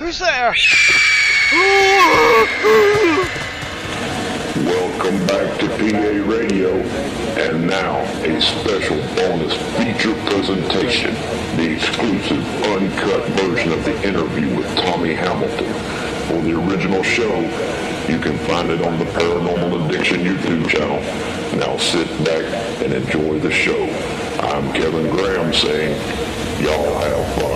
Who's there? Welcome back to PA Radio, and now a special bonus feature presentation, the exclusive uncut version of the interview with Tommy Hamilton. For the original show, you can find it on the Paranormal Addiction YouTube channel. Now sit back and enjoy the show. I'm Kevin Graham saying, y'all have fun.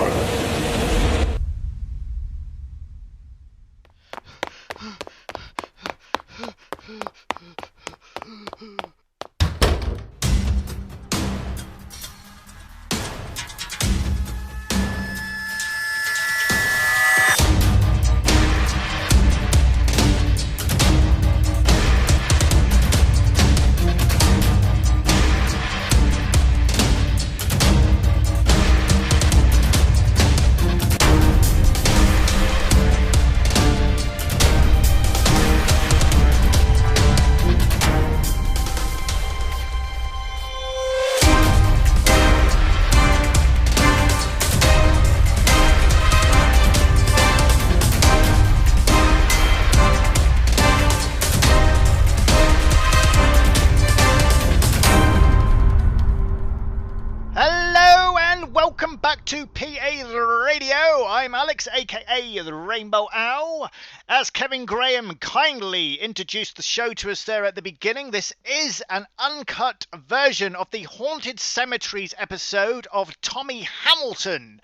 aka the Rainbow Owl. As Kevin Graham kindly introduced the show to us there at the beginning, this is an uncut version of the Haunted Cemeteries episode of Tommy Hamilton.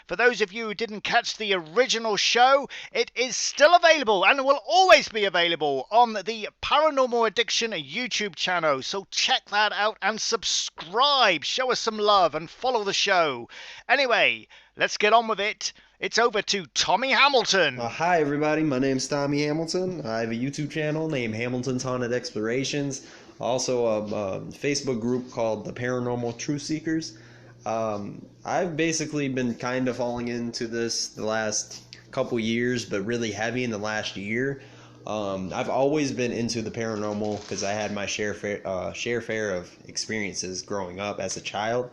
For those of you who didn't catch the original show, it is still available and will always be available on the Paranormal Addiction YouTube channel. So check that out and subscribe. Show us some love and follow the show. Anyway, let's get on with it. It's over to Tommy Hamilton. Hi everybody, my name's Tommy Hamilton. I have a YouTube channel named Hamilton's Haunted Explorations. Also a Facebook group called the Paranormal Truth Seekers. I've basically been kind of falling into this the last couple years, but really heavy in the last year. I've always been into the paranormal because I had my share fair of experiences growing up as a child.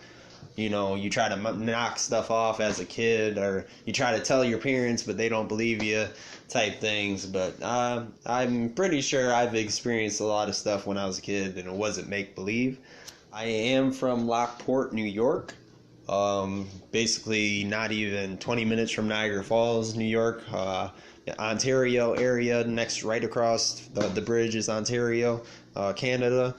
You know, you try to knock stuff off as a kid, or you try to tell your parents, but they don't believe you, type things. But I'm pretty sure I've experienced a lot of stuff when I was a kid, and it wasn't make-believe. I am from Lockport, New York. Basically not even 20 minutes from Niagara Falls, New York. Ontario area, right across the bridge is Ontario, Canada.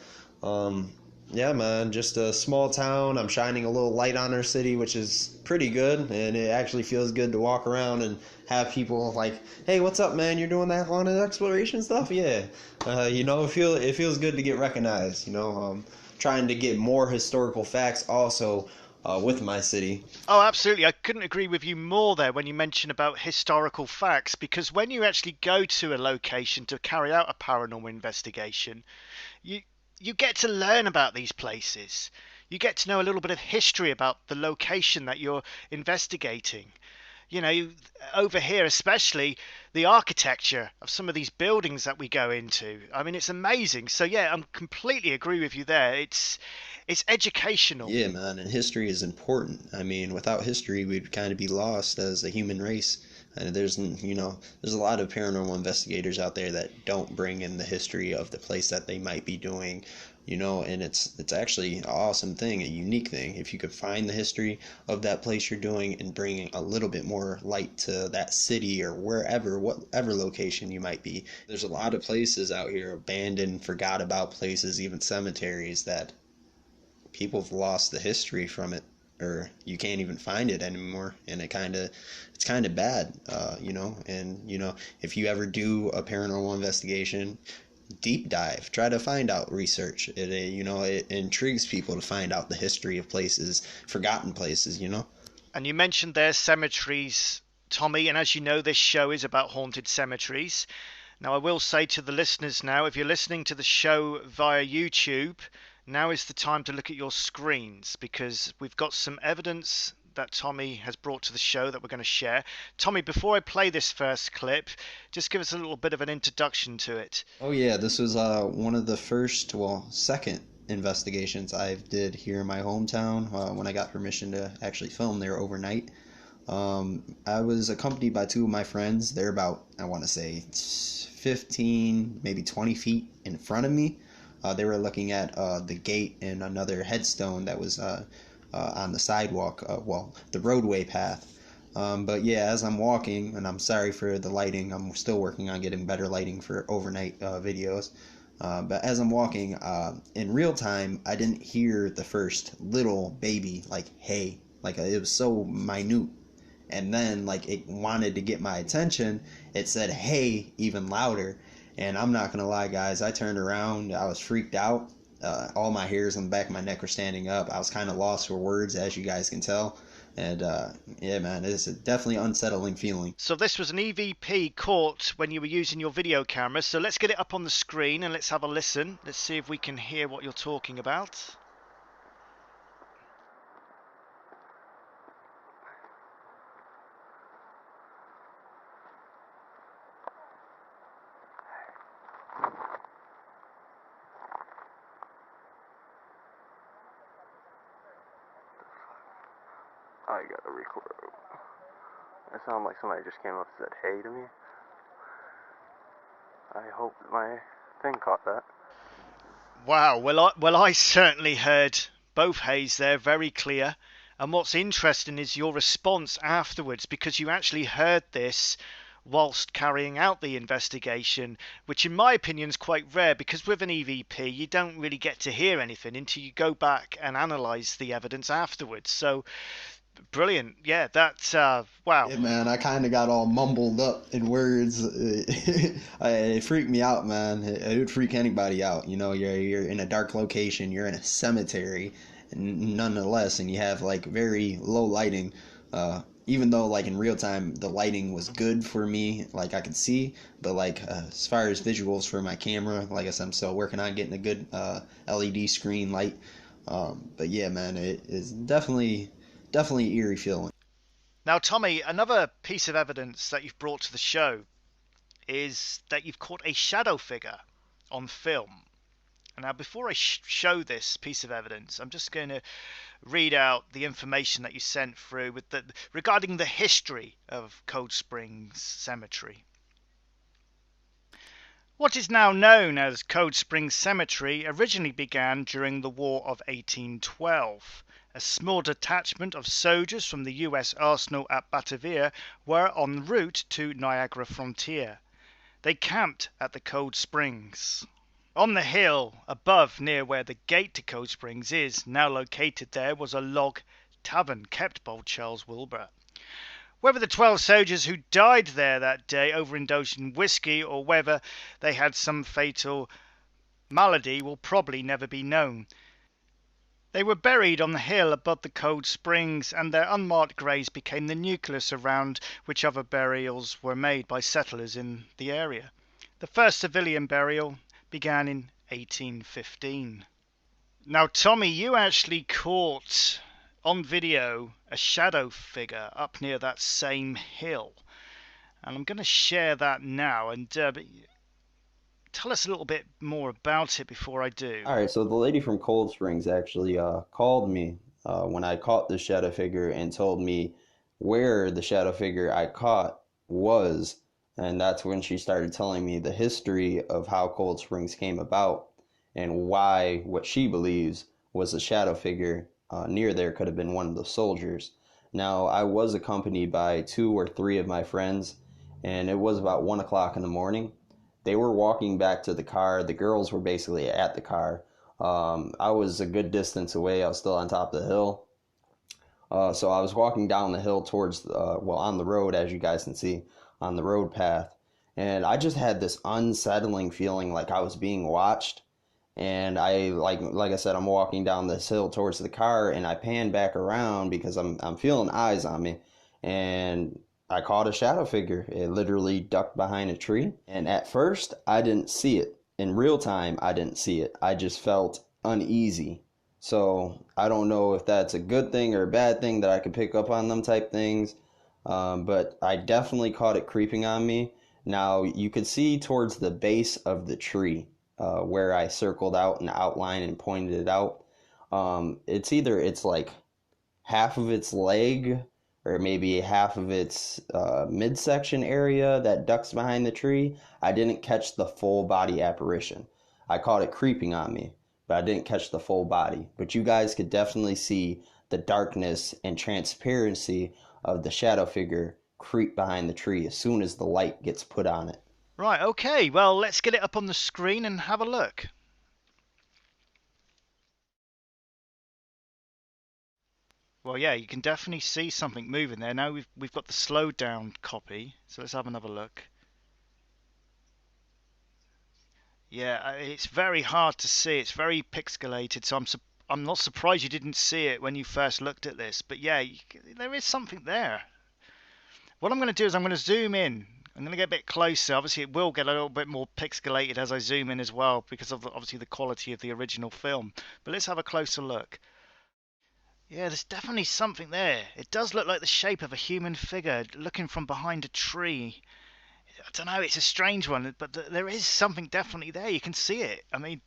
Yeah, man, just a small town. I'm shining a little light on our city, which is pretty good, and it actually feels good to walk around and have people like, hey, what's up, man? You're doing that haunted exploration stuff? Yeah. It feels good to get recognized, trying to get more historical facts also with my city. Oh, absolutely. I couldn't agree with you more there when you mention about historical facts, because when you actually go to a location to carry out a paranormal investigation, you get to learn about these places. You get to know a little bit of history about the location that you're investigating. Over here especially, the architecture of some of these buildings that we go into. I mean, it's amazing. So yeah, I'm completely agree with you there. It's educational. Yeah, man, and history is important. I mean, without history, we'd kind of be lost as a human race. And there's a lot of paranormal investigators out there that don't bring in the history of the place that they might be doing, and it's actually an awesome thing, a unique thing. If you could find the history of that place you're doing and bring a little bit more light to that city or whatever location you might be. There's a lot of places out here, abandoned, forgot about places, even cemeteries, that people have lost the history from it, or you can't even find it anymore, and it's kind of bad, and if you ever do a paranormal investigation, deep dive, try to find out, research it. It intrigues people to find out the history of places, forgotten places. And you mentioned there cemeteries, Tommy, and as you know, this show is about haunted cemeteries. Now I will say to the listeners now, if you're listening to the show via YouTube, now is the time to look at your screens, because we've got some evidence that Tommy has brought to the show that we're going to share. Tommy, before I play this first clip, just give us a little bit of an introduction to it. Oh yeah, this was one of the second investigations I did here in my hometown when I got permission to actually film there overnight. I was accompanied by two of my friends. They're about, I want to say, 15, maybe 20 feet in front of me. They were looking at the gate and another headstone that was on the sidewalk, the roadway path. But yeah, as I'm walking, and I'm sorry for the lighting, I'm still working on getting better lighting for overnight videos. But as I'm walking, in real time, I didn't hear the first little baby, like, hey, like it was so minute. And then, like, it wanted to get my attention. It said, hey, even louder. And I'm not going to lie, guys, I turned around. I was freaked out. All my hairs on the back of my neck were standing up. I was kind of lost for words, as you guys can tell. And yeah, man, it's a definitely unsettling feeling. So this was an EVP caught when you were using your video camera. So let's get it up on the screen and let's have a listen. Let's see if we can hear what you're talking about. I gotta record. It sounded like somebody just came up and said hey to me. I hope that my thing caught that. Wow, well I certainly heard both heys there, very clear. And what's interesting is your response afterwards, because you actually heard this whilst carrying out the investigation, which in my opinion is quite rare, because with an EVP you don't really get to hear anything until you go back and analyse the evidence afterwards. So brilliant. Yeah, that's wow. Yeah, man, I kind of got all mumbled up in words. It freaked me out, man. It would freak anybody out. You know, you're in a dark location, you're in a cemetery, nonetheless, and you have like very low lighting. Even though like in real time the lighting was good for me, like I could see, but like as far as visuals for my camera, like I said, I'm still working on getting a good LED screen light. But yeah, man, it is definitely eerie feeling. Now, Tommy, another piece of evidence that you've brought to the show is that you've caught a shadow figure on film. Now, before I show this piece of evidence, I'm just going to read out the information that you sent through regarding the history of Cold Springs Cemetery. What is now known as Cold Springs Cemetery originally began during the War of 1812. A small detachment of soldiers from the U.S. arsenal at Batavia were en route to Niagara Frontier. They camped at the Cold Springs. On the hill above, near where the gate to Cold Springs is now located, there was a log tavern kept by Charles Wilbur. Whether the 12 soldiers who died there that day overindulged in whiskey or whether they had some fatal malady will probably never be known. They were buried on the hill above the Cold Springs, and their unmarked graves became the nucleus around which other burials were made by settlers in the area. The first civilian burial began in 1815. Now, Tommy, you actually caught on video a shadow figure up near that same hill, and I'm going to share that now, and tell us a little bit more about it before I do. All right, so the lady from Cold Springs actually called me when I caught the shadow figure and told me where the shadow figure I caught was, and that's when she started telling me the history of how Cold Springs came about and why what she believes was a shadow figure near there could have been one of the soldiers. Now, I was accompanied by 2 or 3 of my friends, and it was about 1 o'clock in the morning. They were walking back to the car. The girls were basically at the car. I was a good distance away. I was still on top of the hill. So I was walking down the hill towards, on the road, as you guys can see, on the road path. And I just had this unsettling feeling like I was being watched. And I, like I said, I'm walking down this hill towards the car, and I pan back around because I'm feeling eyes on me. And I caught a shadow figure. It literally ducked behind a tree. And at first, I didn't see it. In real time, I didn't see it. I just felt uneasy. So I don't know if that's a good thing or a bad thing that I could pick up on them type things. But I definitely caught it creeping on me. Now, you could see towards the base of the tree where I circled out an outline and pointed it out. It's like half of its leg or maybe half of its midsection area that ducks behind the tree. I didn't catch the full body apparition. I caught it creeping on me, but I didn't catch the full body. But you guys could definitely see the darkness and transparency of the shadow figure creep behind the tree as soon as the light gets put on it. Right, okay, well, let's get it up on the screen and have a look. Well, yeah, you can definitely see something moving there. Now we've got the slowed down copy, so let's have another look. Yeah, it's very hard to see. It's very pixelated, so I'm not surprised you didn't see it when you first looked at this. But yeah, there is something there. What I'm going to do is I'm going to zoom in. I'm going to get a bit closer. Obviously, it will get a little bit more pixelated as I zoom in as well because of obviously the quality of the original film. But let's have a closer look. Yeah, there's definitely something there. It does look like the shape of a human figure looking from behind a tree. I don't know, it's a strange one, but there is something definitely there. You can see it. I mean,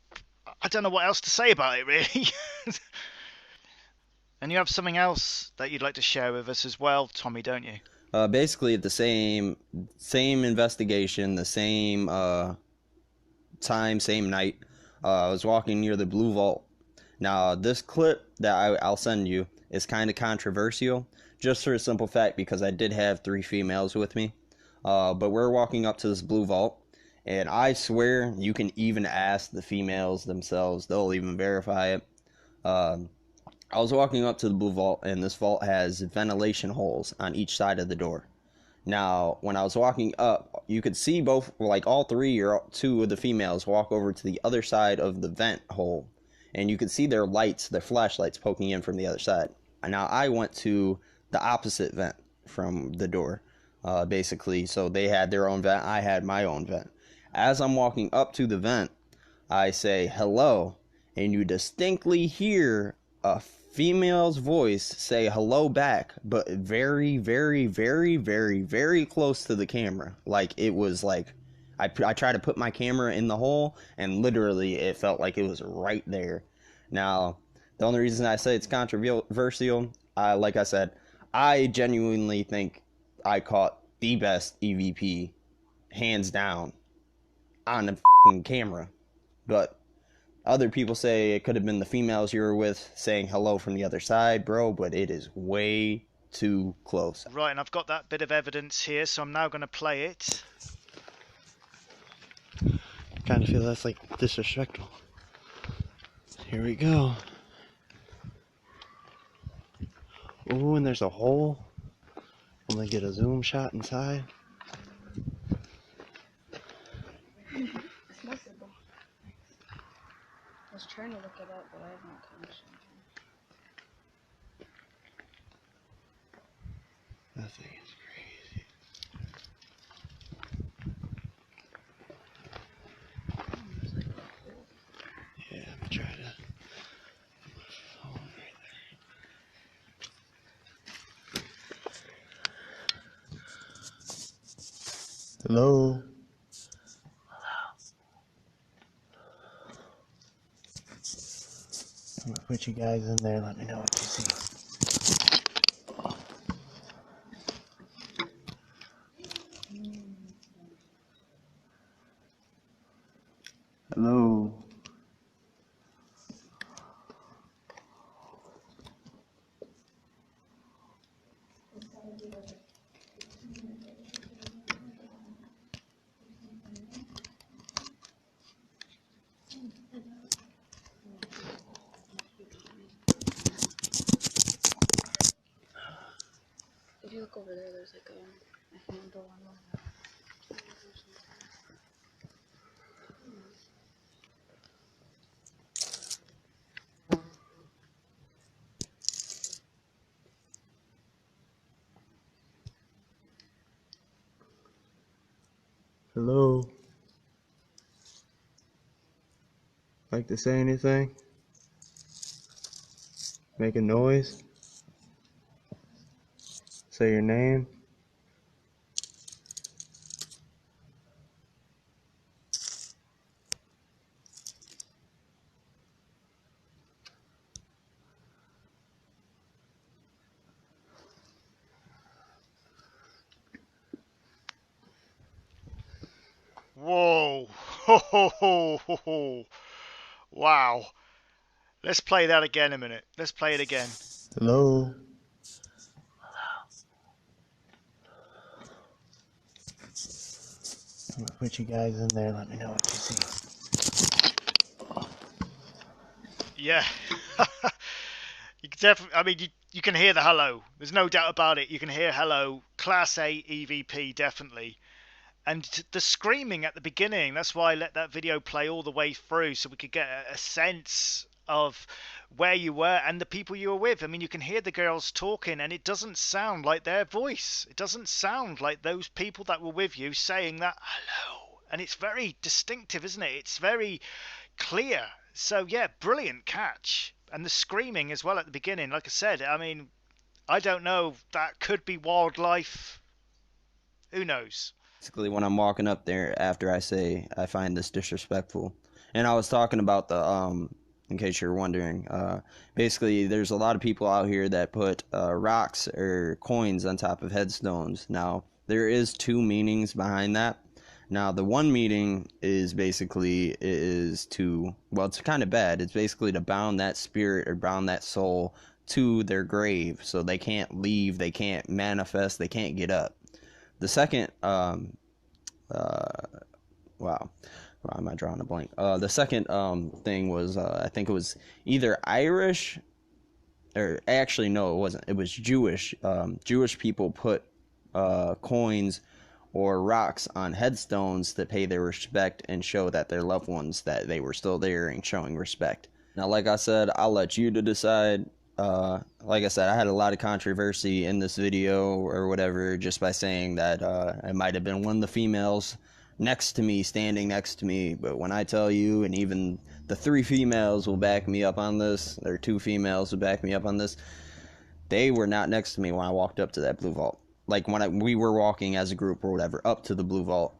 I don't know what else to say about it, really. And you have something else that you'd like to share with us as well, Tommy, don't you? Basically, the same investigation, the same time, same night. I was walking near the Blue Vault. Now, this clip that I'll send you is kind of controversial, just for a simple fact because I did have 3 females with me. But we're walking up to this Blue Vault, and I swear you can even ask the females themselves. They'll even verify it. I was walking up to the Blue Vault, and this vault has ventilation holes on each side of the door. Now, when I was walking up, you could see both, like all 3 or 2 of the females walk over to the other side of the vent hole, and you could see their lights, their flashlights poking in from the other side. Now, I went to the opposite vent from the door, basically, so they had their own vent, I had my own vent. As I'm walking up to the vent, I say hello, and you distinctly hear a female's voice say hello back, but very, very, very, very, very close to the camera. Like, it was like, I tried to put my camera in the hole, and literally it felt like it was right there. Now, the only reason I say it's controversial, like I said, I genuinely think I caught the best EVP, hands down, on the f***ing camera. But other people say it could have been the females you were with saying hello from the other side, bro, but it is way too close. Right, and I've got that bit of evidence here, so I'm now going to play it. Kind of feel that's like disrespectful. Here we go. Ooh, and there's a hole. I'm gonna get a zoom shot inside. It's possible. I was trying to look it up, but I have no connection. That thing is crazy. Yeah, I'm gonna try to. Phone right there. Hello. I'm gonna put you guys in there. Let me know what you see. Hello. If you look over there, there's like a handle on one. Hello. Like to say anything? Make a noise? Say your name? Wow. Let's play that again a minute. Let's play it again. Hello. I'm gonna put you guys in there. Let me know what you see. Yeah. You can definitely, I mean, you can hear the hello. There's no doubt about it. You can hear hello. Class A EVP, definitely. And the screaming at the beginning, that's why I let that video play all the way through so we could get a sense of where you were and the people you were with. I mean, you can hear the girls talking and it doesn't sound like their voice. It doesn't sound like those people that were with you saying that hello. And it's very distinctive, isn't it? It's very clear. So, yeah, brilliant catch. And the screaming as well at the beginning, like I said, I mean, I don't know, that could be wildlife. Who knows? Basically, when I'm walking up there after I say I find this disrespectful. And I was talking about in case you're wondering, basically there's a lot of people out here that put rocks or coins on top of headstones. Now, there is two meanings behind that. Now, the one meaning is basically it's kind of bad. It's basically to bound that spirit or bound that soul to their grave so they can't leave, they can't manifest, they can't get up. The second, wow, why am I drawing a blank? The second thing was, I think it was either Irish, or actually, no, it wasn't. It was Jewish. Jewish people put coins or rocks on headstones to pay their respect and show that their loved ones, that they were still there and showing respect. Now, like I said, I'll let you to decide. Like I said, I had a lot of controversy in this video or whatever just by saying that it might have been one of the females standing next to me. But when I tell you, and even the 3 females will back me up on this, or 2 females will back me up on this, they were not next to me when I walked up to that blue vault. Like when we were walking as a group or whatever up to the blue vault,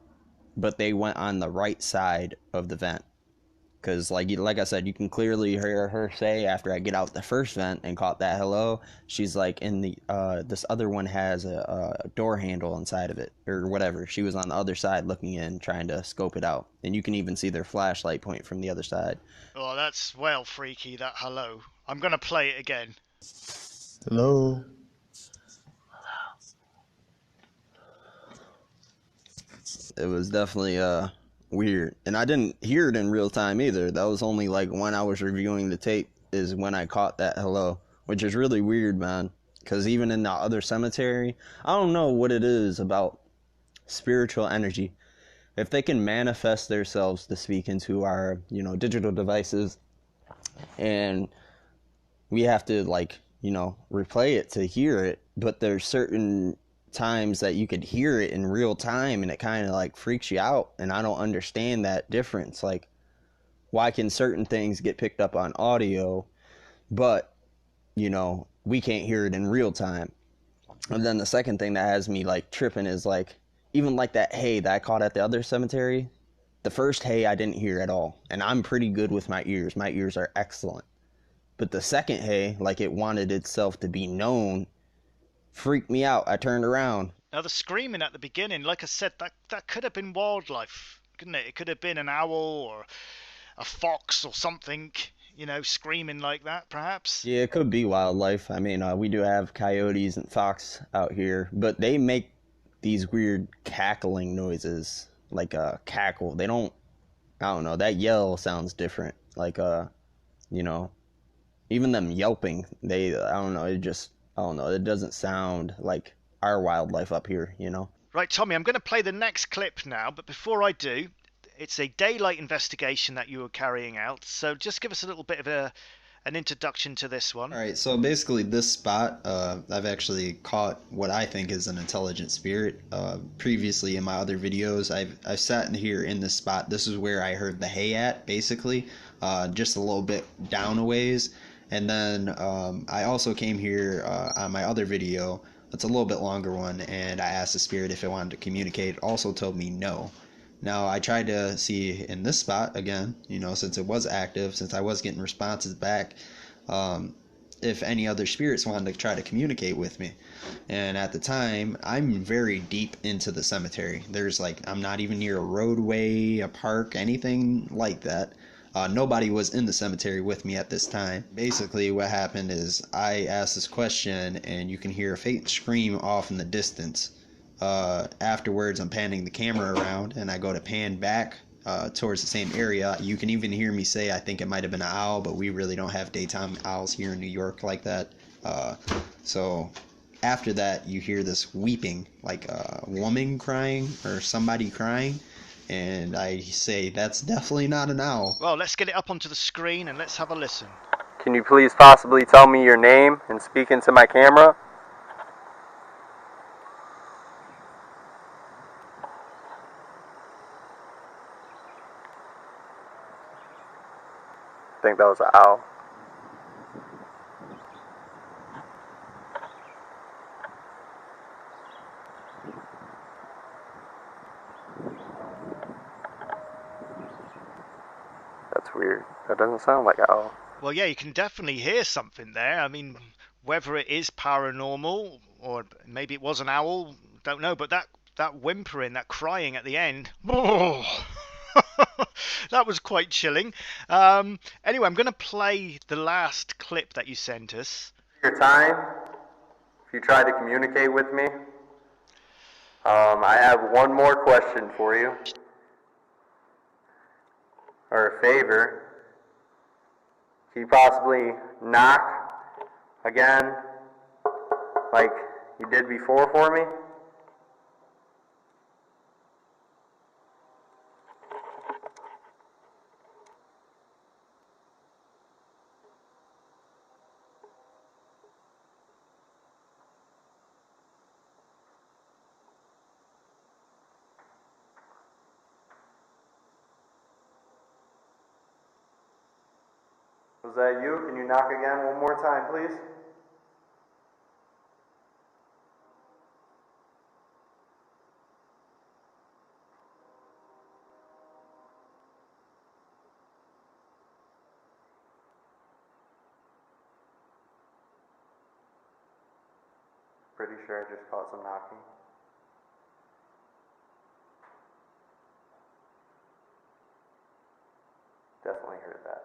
but they went on the right side of the vent. Because like I said, you can clearly hear her say after I get out the first vent and caught that hello, she's like, in the this other one has a door handle inside of it or whatever. She was on the other side looking in, trying to scope it out, and you can even see their flashlight point from the other side. Oh, that's well freaky, that hello. I'm gonna play it again. Hello. It was definitely weird, and I didn't hear it in real time either. That was only like when I was reviewing the tape is when I caught that hello, which is really weird, man, because even in the other cemetery, I don't know what it is about spiritual energy. If they can manifest themselves to speak into our digital devices, and we have to replay it to hear it, but there's certain times that you could hear it in real time and it kind of freaks you out, and I don't understand that difference. Like, why can certain things get picked up on audio but we can't hear it in real time? And then the second thing that has me tripping is even that hay that I caught at the other cemetery. The first hay I didn't hear at all, and I'm pretty good with my ears are excellent, but the second hay, it wanted itself to be known, freaked me out. I turned around. Now, the screaming at the beginning, like I said, that could have been wildlife, couldn't it? It could have been an owl or a fox or something, screaming like that, perhaps. Yeah, it could be wildlife. I mean, we do have coyotes and fox out here, but they make these weird cackling noises, like a cackle. They don't, I don't know, that yell sounds different. Even them yelping, I don't know, it doesn't sound like our wildlife up here, Right, Tommy, I'm going to play the next clip now, but before I do, it's a daylight investigation that you were carrying out, so just give us a little bit of an introduction to this one. All right, so basically this spot, I've actually caught what I think is an intelligent spirit. Previously in my other videos, I've sat in here in this spot. This is where I heard the hay at, basically, just a little bit down a ways. And then I also came here on my other video. It's a little bit longer one, and I asked the spirit if it wanted to communicate. It also told me no. Now, I tried to see in this spot again, since it was active, since I was getting responses back. if any other spirits wanted to try to communicate with me. And at the time, I'm very deep into the cemetery. There's like, I'm not even near a roadway, a park, anything like that. Nobody was in the cemetery with me at this time. Basically, what happened is I asked this question, and you can hear a faint scream off in the distance. Afterwards, I'm panning the camera around, and I go to pan back towards the same area. You can even hear me say, I think it might have been an owl, but we really don't have daytime owls here in New York like that. So after that, you hear this weeping, like a woman crying or somebody crying. And I say, that's definitely not an owl. Well, let's get it up onto the screen and let's have a listen. Can you please possibly tell me your name and speak into my camera? I think that was an owl. That's weird. That doesn't sound like an owl. Well, yeah, you can definitely hear something there. I mean, whether it is paranormal or maybe it was an owl, don't know. But that whimpering, that crying at the end, oh, that was quite chilling. Anyway, I'm going to play the last clip that you sent us. Your time, if you tried to communicate with me. I have one more question for you. Or a favor. Can you possibly knock again, like you did before for me? Was that you? Can you knock again one more time, please? Pretty sure I just caught some knocking. Definitely heard that.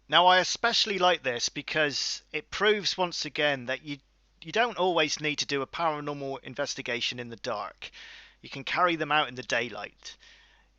Now, I especially like this because it proves once again that you don't always need to do a paranormal investigation in the dark. You can carry them out in the daylight,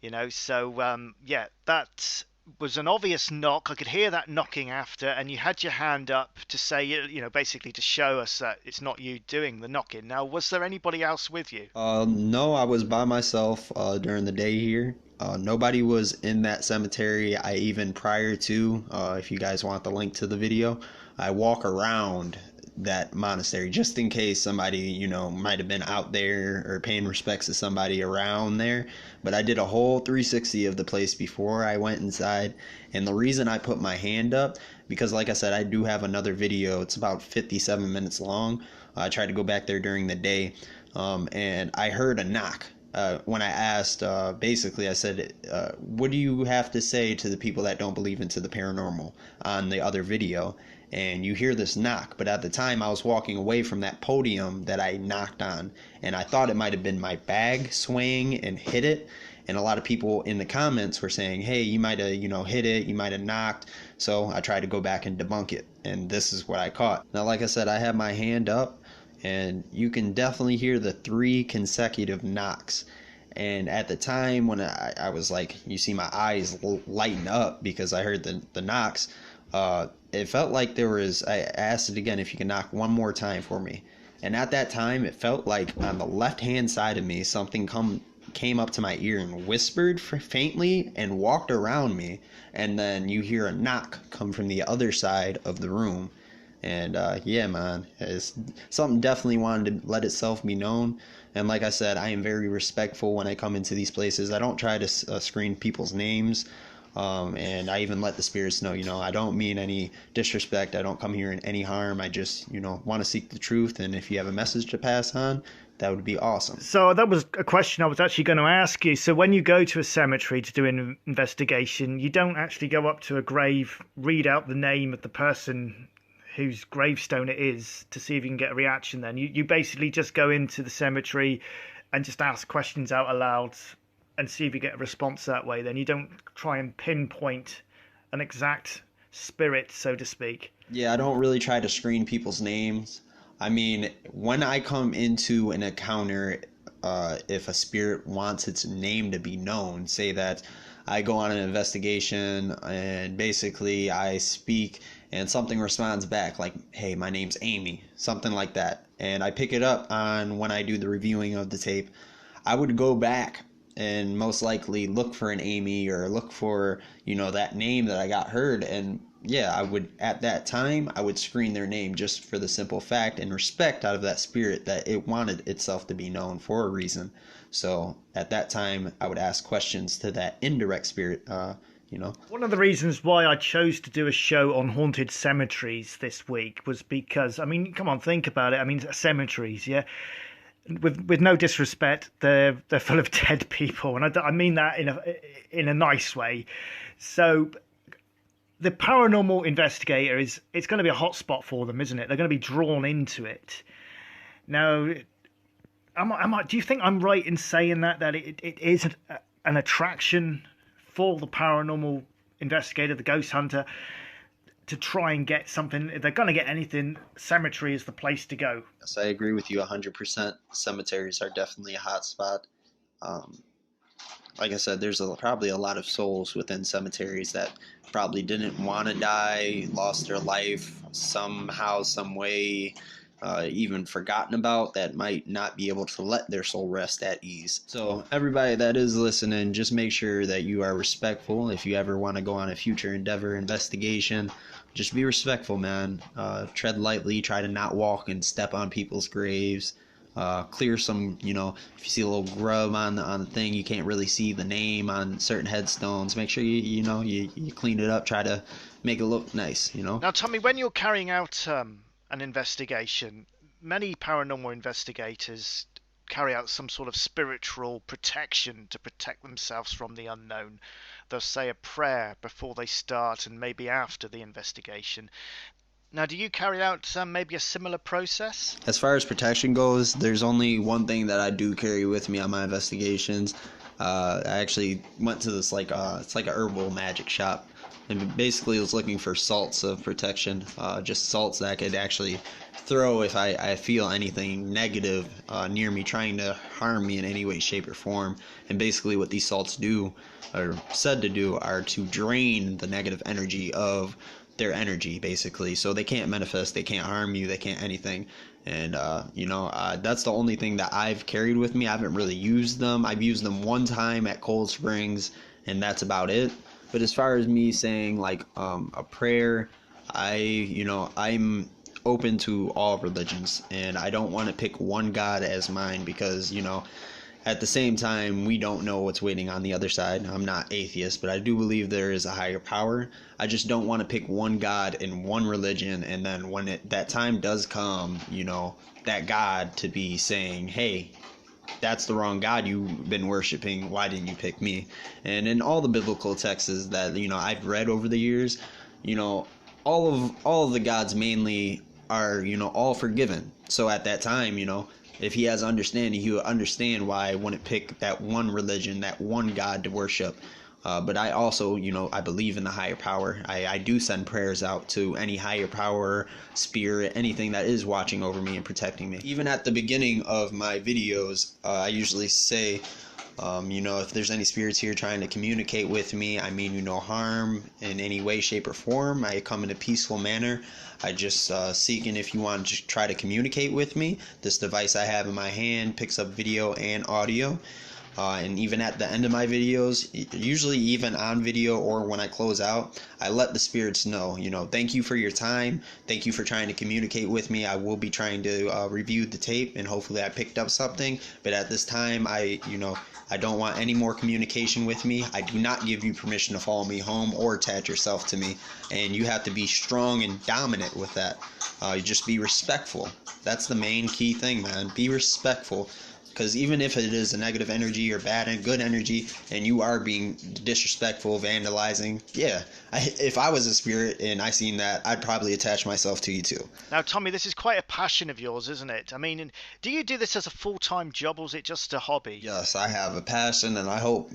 you know. So yeah, that was an obvious knock. I could hear that knocking after, and you had your hand up to say, you know, basically to show us that it's not you doing the knocking. Now, was there anybody else with you? No, I was by myself during the day here. Nobody was in that cemetery. I even prior to, if you guys want the link to the video, I walk around that monastery just in case somebody, you know, might have been out there or paying respects to somebody around there. But I did a whole 360 of the place before I went inside. And the reason I put my hand up, because like I said, I do have another video. It's about 57 minutes long. I tried to go back there during the day, and I heard a knock. When I asked, basically I said, what do you have to say to the people that don't believe into the paranormal on the other video? And you hear this knock, but at the time I was walking away from that podium that I knocked on, and I thought it might have been my bag swaying and hit it. And a lot of people in the comments were saying, hey, you might have, you know, hit it, you might have knocked. So I tried to go back and debunk it, and this is what I caught. Now, like I said, I have my hand up, and you can definitely hear the 3 consecutive knocks. And at the time when I was like, you see my eyes lighten up because I heard the knocks, it felt like there was, I asked it again if you can knock one more time for me. And at that time, it felt like on the left-hand side of me, something came up to my ear and whispered faintly and walked around me. And then you hear a knock come from the other side of the room. And yeah, man, something definitely wanted to let itself be known. And like I said, I am very respectful when I come into these places. I don't try to screen people's names. And I even let the spirits know, you know, I don't mean any disrespect. I don't come here in any harm. I just, you know, want to seek the truth. And if you have a message to pass on, that would be awesome. So that was a question I was actually going to ask you. So when you go to a cemetery to do an investigation, you don't actually go up to a grave, read out the name of the person whose gravestone it is to see if you can get a reaction. Then you basically just go into the cemetery and just ask questions out aloud and see if you get a response that way. Then you don't try and pinpoint an exact spirit, so to speak. Yeah, I don't really try to screen people's names. I mean, when I come into an encounter, if a spirit wants its name to be known, say that I go on an investigation and basically I speak and something responds back like, hey, my name's Amy, something like that, and I pick it up on when I do the reviewing of the tape, I would go back and most likely look for an Amy or look for, that name that I got heard. And yeah, I would, at that time, I would screen their name just for the simple fact and respect out of that spirit that it wanted itself to be known for a reason. So at that time, I would ask questions to that indirect spirit, One of the reasons why I chose to do a show on haunted cemeteries this week was because, I mean, come on, think about it. I mean, cemeteries, yeah? With no disrespect, they're full of dead people, and I mean that in a nice way. So the paranormal investigator it's going to be a hot spot for them, isn't it? They're going to be drawn into it. Now, do you think I'm right in saying that it is an attraction for the paranormal investigator, the ghost hunter, to try and get something? If they're going to get anything, cemetery is the place to go. Yes, I agree with you 100%. Cemeteries are definitely a hot spot. Like I said, there's probably a lot of souls within cemeteries that probably didn't want to die, lost their life somehow, some way, even forgotten about, that might not be able to let their soul rest at ease. So everybody that is listening, just make sure that you are respectful. If you ever want to go on a future endeavor investigation, just be respectful, man. Tread lightly, try to not walk and step on people's graves. Clear some, if you see a little grub on the thing, you can't really see the name on certain headstones, make sure you clean it up, try to make it look nice, Now, Tommy, when you're carrying out an investigation, many paranormal investigators carry out some sort of spiritual protection to protect themselves from the unknown. They'll say a prayer before they start and maybe after the investigation. Now, do you carry out maybe a similar process? As far as protection goes, there's only one thing that I do carry with me on my investigations. I actually went to this it's like a herbal magic shop, and basically was looking for salts of protection, just salts that I could actually throw if I feel anything negative near me trying to harm me in any way, shape, or form. And basically what these salts do, or said to do, are to drain the negative energy of their energy, basically, so they can't manifest, they can't harm you, they can't anything. And that's the only thing that I've carried with me. I haven't really used them. I've used them one time at Cold Springs, and that's about it. But as far as me saying a prayer, I'm open to all religions, and I don't want to pick one God as mine because at the same time, we don't know what's waiting on the other side. I'm not atheist, but I do believe there is a higher power. I just don't want to pick one God in one religion, and then when that time does come, that God to be saying, hey, that's the wrong God you've been worshiping, why didn't you pick me? And in all the biblical texts that I've read over the years, all of the gods mainly are all forgiven. So at that time, if he has understanding, he will understand why I wouldn't pick that one religion, that one God to worship. But I also, I believe in the higher power. I do send prayers out to any higher power, spirit, anything that is watching over me and protecting me. Even at the beginning of my videos, I usually say, if there's any spirits here trying to communicate with me, I mean no harm in any way, shape, or form. I come in a peaceful manner. I just seeking if you want to try to communicate with me. This device I have in my hand picks up video and audio. And even at the end of my videos, usually even on video or when I close out, I let the spirits know, thank you for your time. Thank you for trying to communicate with me. I will be trying to review the tape, and hopefully I picked up something. But at this time, I don't want any more communication with me. I do not give you permission to follow me home or attach yourself to me. And you have to be strong and dominant with that. You just be respectful. That's the main key thing, man. Be respectful. because even if it is a negative energy or bad and good energy, and you are being disrespectful, vandalizing, yeah, if I was a spirit and I seen that, I'd probably attach myself to you too. Now, Tommy, this is quite a passion of yours, isn't it? I mean, do you do this as a full-time job, or is it just a hobby? Yes, I have a passion, and I hope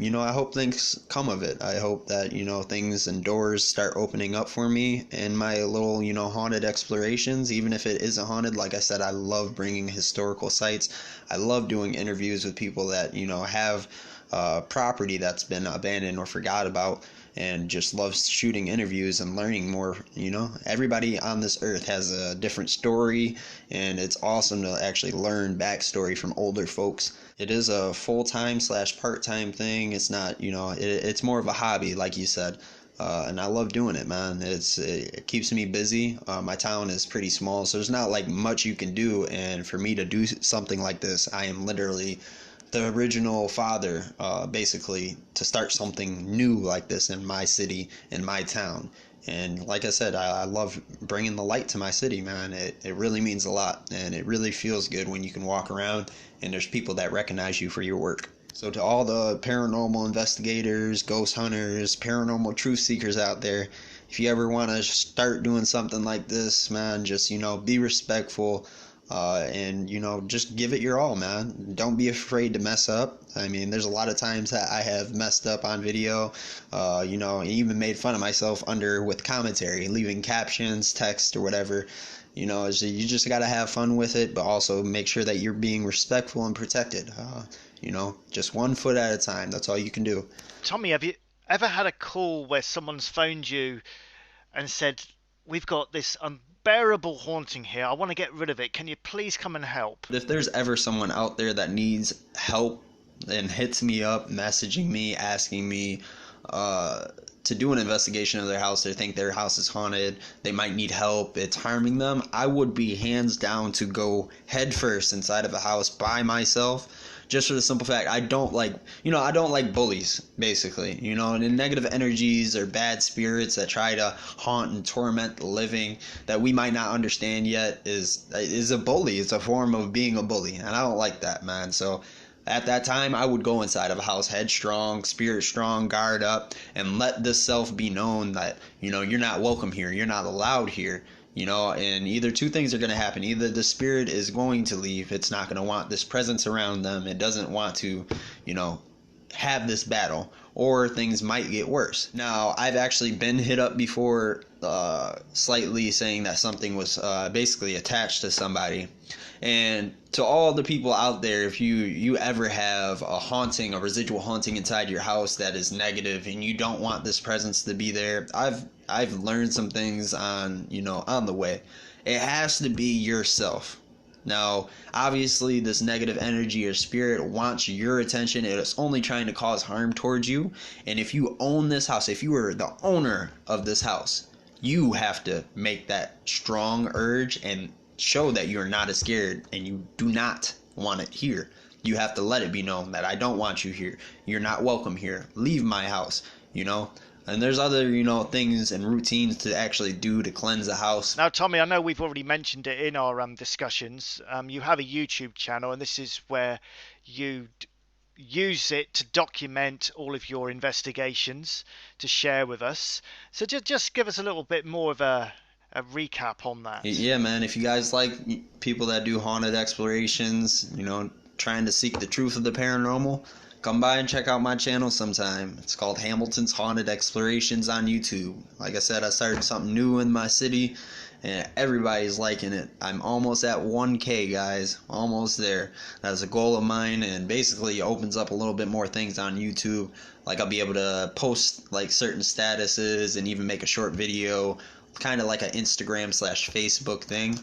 things come of it. I hope that things and doors start opening up for me in my little haunted explorations. Even if it isn't haunted, like I said, I love bringing historical sites. I love doing interviews with people that have property that's been abandoned or forgot about, and just love shooting interviews and learning more. Everybody on this earth has a different story, and it's awesome to actually learn backstory from older folks. It is a full-time / part-time thing. It's not, it's more of a hobby, like you said. And I love doing it, man. It keeps me busy. My town is pretty small, so there's not like much you can do. And for me to do something like this, I am literally the original father, basically, to start something new like this in my city, in my town. And like I said, I love bringing the light to my city, man. It really means a lot, and it really feels good when you can walk around and there's people that recognize you for your work. So to all the paranormal investigators, ghost hunters, paranormal truth seekers out there, if you ever want to start doing something like this, man, just, be respectful, and, just give it your all, man. Don't be afraid to mess up. I mean, there's a lot of times that I have messed up on video, and even made fun of myself with commentary, leaving captions, text, or whatever. You just got to have fun with it, but also make sure that you're being respectful and protected. Just 1 foot at a time. That's all you can do. Tommy, have you ever had a call where someone's phoned you and said, "We've got this unbearable haunting here. I want to get rid of it. Can you please come and help?" If there's ever someone out there that needs help and hits me up, messaging me, asking me to do an investigation of their house, they think their house is haunted, they might need help, it's harming them, I would be hands down to go headfirst inside of a house by myself, just for the simple fact I don't like bullies, basically, and negative energies or bad spirits that try to haunt and torment the living that we might not understand yet is a bully. It's a form of being a bully, and I don't like that, man. So at that time, I would go inside of a house headstrong, spirit strong, guard up, and let this self be known that, you're not welcome here, you're not allowed here, and either two things are going to happen. Either the spirit is going to leave, it's not going to want this presence around them, it doesn't want to, have this battle, or things might get worse. Now, I've actually been hit up before, slightly saying that something was basically attached to somebody. And to all the people out there, if you ever have a residual haunting inside your house that is negative and you don't want this presence to be there, I've learned some things on the way. It has to be yourself. Now, obviously, this negative energy or spirit wants your attention. It is only trying to cause harm towards you. And if you own this house, if you are the owner of this house, you have to make that strong urge and show that you're not as scared and you do not want it here. You have to let it be known that I don't want you here. You're not welcome here. Leave my house, And there's other, things and routines to actually do to cleanse the house. Now, Tommy, I know we've already mentioned it in our discussions. You have a YouTube channel, and this is where you use it to document all of your investigations to share with us. So just give us a little bit more of a recap on that. Yeah, man. If you guys like people that do haunted explorations, trying to seek the truth of the paranormal, come by and check out my channel sometime. It's called Hamilton's Haunted Explorations on YouTube. Like I said, I started something new in my city, and everybody's liking it. I'm almost at 1K, guys. Almost there. That's a goal of mine, and basically it opens up a little bit more things on YouTube. Like I'll be able to post like certain statuses and even make a short video, kind of like an Instagram / Facebook thing.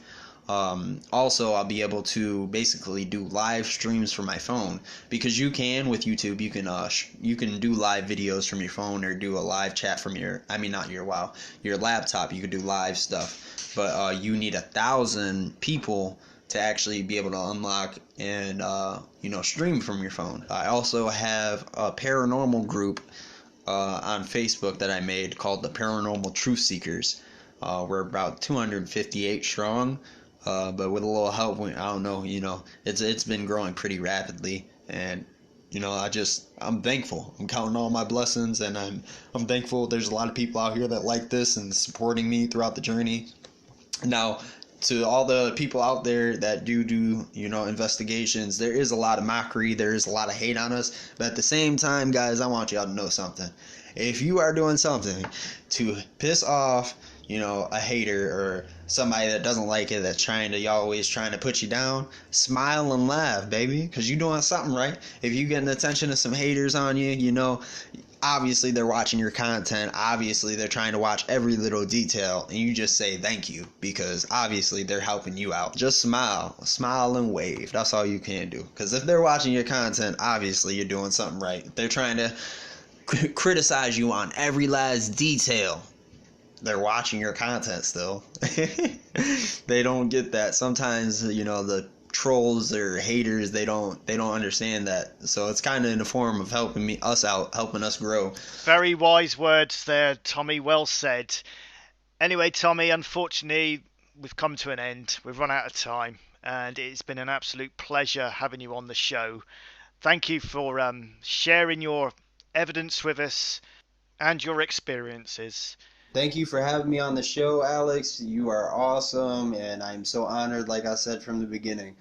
Also, I'll be able to basically do live streams from my phone, because you can with YouTube, you can do live videos from your phone or do a live chat from your laptop. You can do live stuff, but you need 1,000 people to actually be able to unlock and stream from your phone. I also have a paranormal group on Facebook that I made called the Paranormal Truth Seekers. We're about 258 strong. But with a little help, I don't know, it's been growing pretty rapidly, and I'm thankful. I'm counting all my blessings, and I'm thankful there's a lot of people out here that like this and supporting me throughout the journey. Now, to all the people out there that do investigations, there is a lot of mockery, there is a lot of hate on us, but at the same time, guys, I want y'all to know something. If you are doing something to piss off, a hater or somebody that doesn't like it, that's always trying to put you down, smile and laugh, baby, because you're doing something right. If you get the attention of some haters on you, obviously they're watching your content, obviously they're trying to watch every little detail, and you just say thank you, because obviously they're helping you out. Just smile and wave. That's all you can do, because if they're watching your content, obviously you're doing something right. They're trying to criticize you on every last detail. They're watching your content still. They don't get that. Sometimes, the trolls or haters, they don't understand that. So it's kind of in the form of helping us out, helping us grow. Very wise words there, Tommy. Well said. Anyway, Tommy, unfortunately, we've come to an end. We've run out of time, and it's been an absolute pleasure having you on the show. Thank you for sharing your evidence with us and your experiences. Thank you for having me on the show, Alex. You are awesome, and I'm so honored, like I said from the beginning.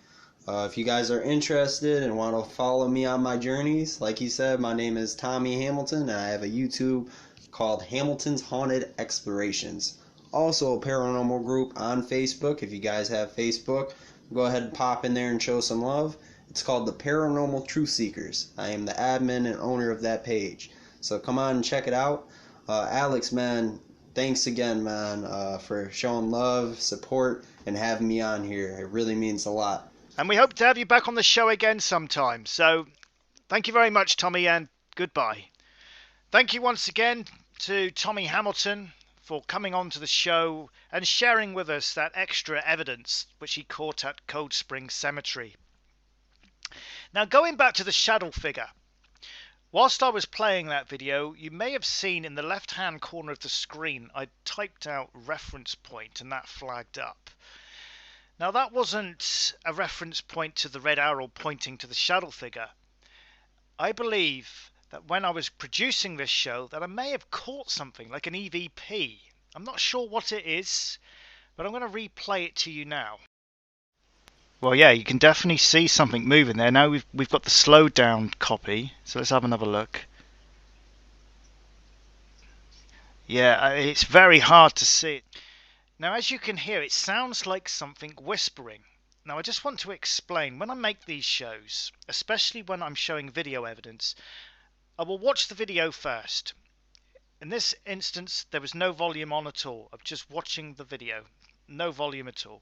If you guys are interested and want to follow me on my journeys, like he said, my name is Tommy Hamilton, and I have a YouTube called Hamilton's Haunted Explorations. Also a paranormal group on Facebook. If you guys have Facebook, go ahead and pop in there and show some love. It's called the Paranormal Truth Seekers. I am the admin and owner of that page. So come on and check it out. Alex, man, thanks again, man, for showing love, support, and having me on here. It really means a lot. And we hope to have you back on the show again sometime. So thank you very much, Tommy, and goodbye. Thank you once again to Tommy Hamilton for coming on to the show and sharing with us that extra evidence which he caught at Cold Spring Cemetery. Now, going back to the shadow figure. Whilst I was playing that video, you may have seen in the left-hand corner of the screen, I typed out reference point and that flagged up. Now, that wasn't a reference point to the red arrow pointing to the shadow figure. I believe that when I was producing this show, that I may have caught something like an EVP. I'm not sure what it is, but I'm going to replay it to you now. Well, yeah, you can definitely see something moving there. Now we've got the slowed down copy, so let's have another look. Yeah, it's very hard to see it. Now, as you can hear, it sounds like something whispering. Now, I just want to explain, when I make these shows, especially when I'm showing video evidence, I will watch the video first. In this instance, there was no volume on at all. I'm just watching the video, no volume at all.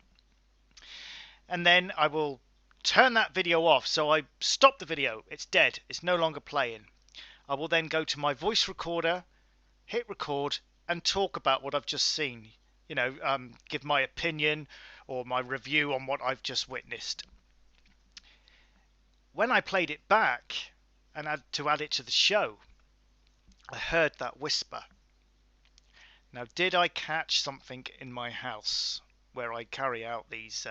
And then I will turn that video off, so I stop the video. It's dead. It's no longer playing. I will then go to my voice recorder, hit record, and talk about what I've just seen. Give my opinion or my review on what I've just witnessed. When I played it back and had to add it to the show, I heard that whisper. Now, did I catch something in my house where I carry out these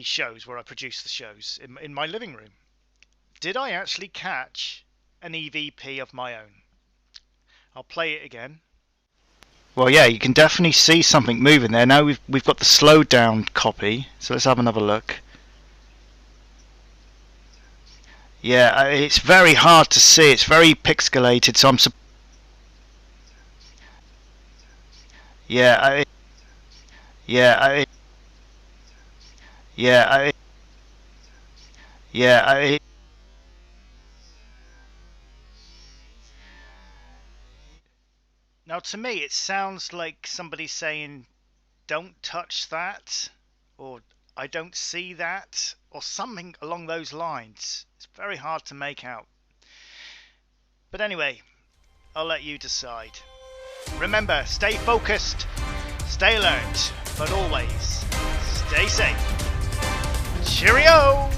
shows, where I produce the shows in my living room? Did I actually catch an EVP of my own? I'll play it again. Well, yeah, you can definitely see something moving there. Now we've got the slowed down copy, so let's have another look. Yeah, it's very hard to see. It's very pixelated, so Now, to me, it sounds like somebody saying, "Don't touch that," or "I don't see that," or something along those lines. It's very hard to make out. But anyway, I'll let you decide. Remember, stay focused, stay alert, but always stay safe. Cheerio!